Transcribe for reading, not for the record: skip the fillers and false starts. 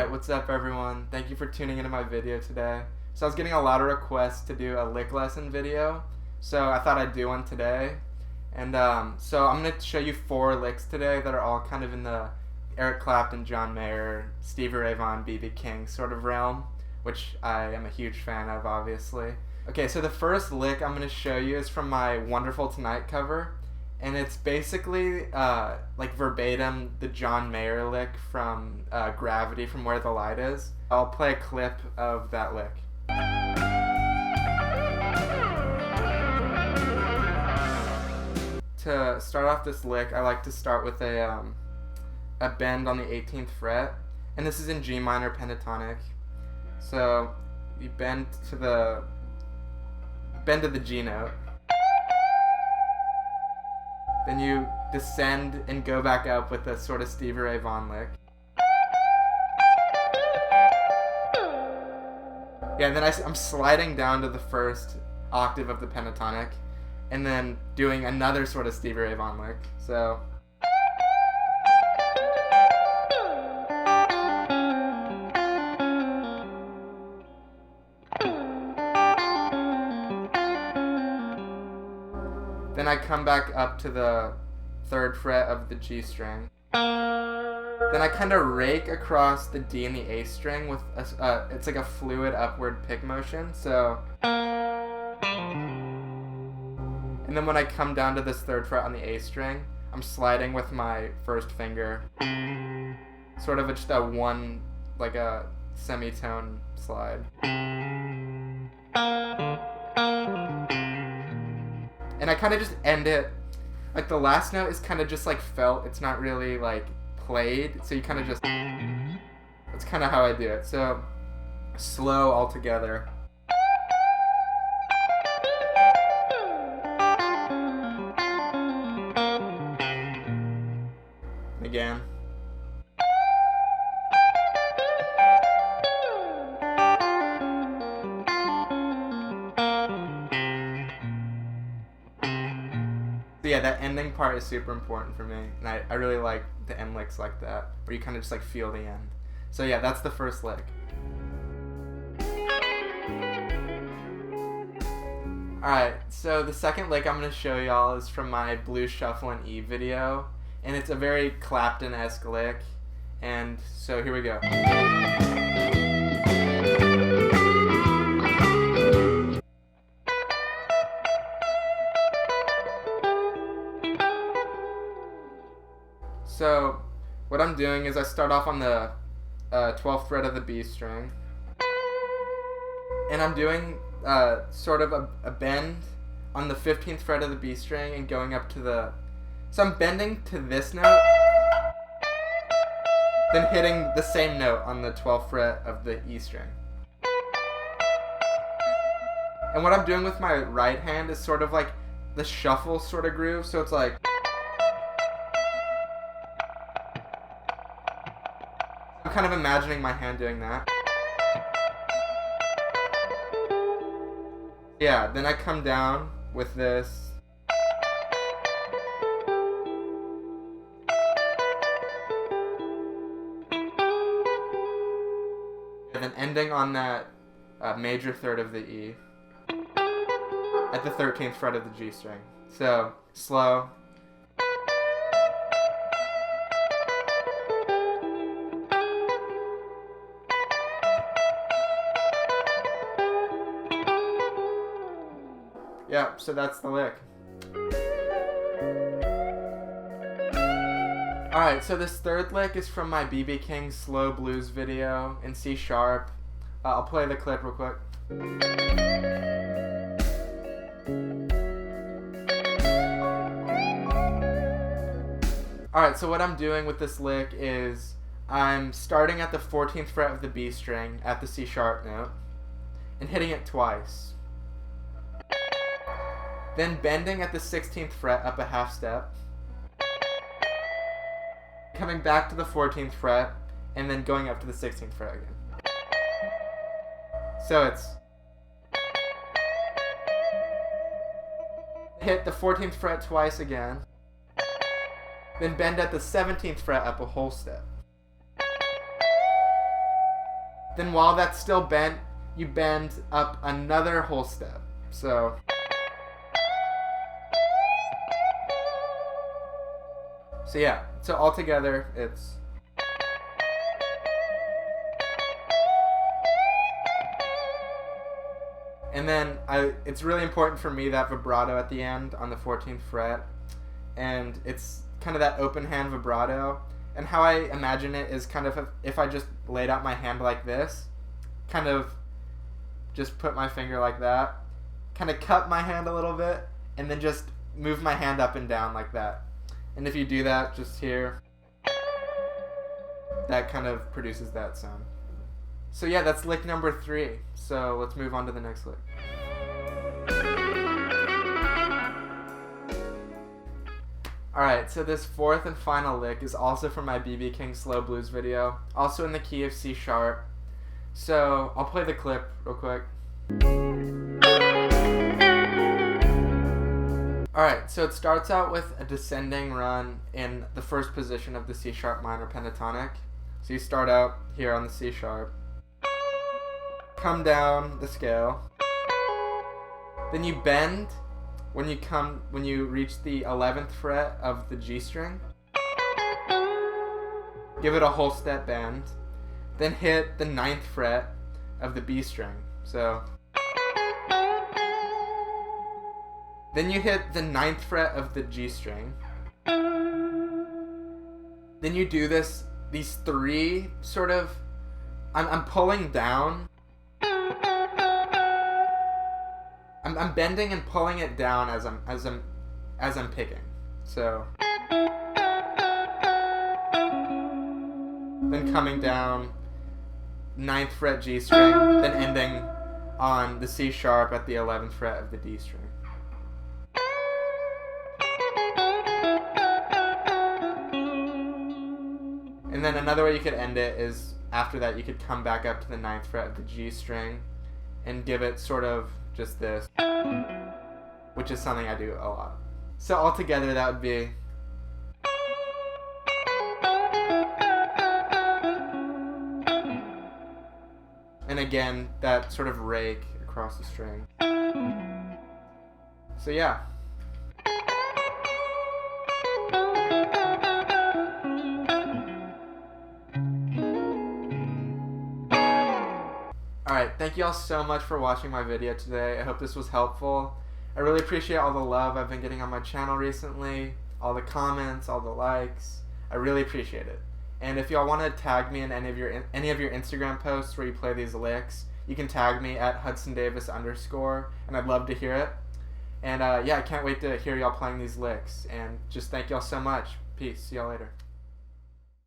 Alright, what's up everyone? Thank you for tuning into my video today. So I was getting a lot of requests to do a lick lesson video, so I thought I'd do one today. And so I'm going to show you 4 licks today that are all kind of in the Eric Clapton, John Mayer, Stevie Ray Vaughan, B.B. King sort of realm, which I am a huge fan of, obviously. Okay, so the first lick I'm going to show you is from my Wonderful Tonight cover, and it's basically like verbatim the John Mayer lick from Gravity, from Where the Light Is. I'll play a clip of that lick. To start off this lick, I like to start with a bend on the 18th fret, and this is in G minor pentatonic. So you bend to the G note, then you descend and go back up with a sort of Stevie Ray Vaughan lick. Yeah, and then I'm sliding down to the first octave of the pentatonic, and then doing another sort of Stevie Ray Vaughan lick. So then I come back up to the 3rd fret of the G string. Then I kind of rake across the D and the A string with it's like a fluid upward pick motion. So, and then when I come down to this 3rd fret on the A string, I'm sliding with my first finger, sort of just a one, like a semitone slide. And I kind of just end it, like the last note is kind of just like felt, it's not really like played, so you kind of just, that's kind of how I do it. So, slow all together. Again. So yeah, that ending part is super important for me, and I really like the end licks like that, where you kind of just like feel the end. So yeah, that's the first lick. Alright, so the second lick I'm going to show y'all is from my Blues Shuffle and E video, and it's a very Clapton-esque lick, and so here we go. So what I'm doing is I start off on the 12th fret of the B string, and I'm doing sort of a bend on the 15th fret of the B string and going up to the, so I'm bending to this note, then hitting the same note on the 12th fret of the E string. And what I'm doing with my right hand is sort of like the shuffle sort of groove, so it's like, I'm kind of imagining my hand doing that. Yeah, then I come down with this. And then ending on that major 3rd of the E at the 13th fret of the G string. So, slow. Yeah, so that's the lick. Alright, so this 3rd lick is from my B.B. King Slow Blues video in C sharp. I'll play the clip real quick. Alright, so what I'm doing with this lick is I'm starting at the 14th fret of the B string at the C sharp note and hitting it twice. Then bending at the 16th fret up a half step, coming back to the 14th fret, and then going up to the 16th fret again. So it's hit the 14th fret twice again, then bend at the 17th fret up a whole step. Then while that's still bent, you bend up another whole step. So yeah, so all together it's and then it's really important for me, that vibrato at the end on the 14th fret, and it's kind of that open hand vibrato. And how I imagine it is kind of if I just laid out my hand like this, kind of just put my finger like that, kind of cup my hand a little bit, and then just move my hand up and down like that. And if you do that just here, that kind of produces that sound. So yeah, that's lick number 3. So let's move on to the next lick. Alright, so this 4th and final lick is also from my B.B. King Slow Blues video, also in the key of C sharp. So I'll play the clip real quick. Alright, so it starts out with a descending run in the first position of the C sharp minor pentatonic. So you start out here on the C sharp, come down the scale, then you bend when you reach the 11th fret of the G string, give it a whole step bend, then hit the 9th fret of the B string. So then you hit the 9th fret of the G string. Then you do these 3 sort of, I'm pulling down. I'm bending and pulling it down as I'm picking. So then coming down 9th fret G string, then ending on the C sharp at the 11th fret of the D string. And then another way you could end it is after that you could come back up to the 9th fret of the G string and give it sort of just this, which is something I do a lot. So altogether that would be and again that sort of rake across the string. So yeah. Alright, thank you all so much for watching my video today. I hope this was helpful. I really appreciate all the love I've been getting on my channel recently, all the comments, all the likes. I really appreciate it. And if y'all want to tag me in any of your Instagram posts where you play these licks, you can tag me at HudsonDavis_, and I'd love to hear it. And yeah, I can't wait to hear y'all playing these licks. And just thank y'all so much. Peace. See y'all later.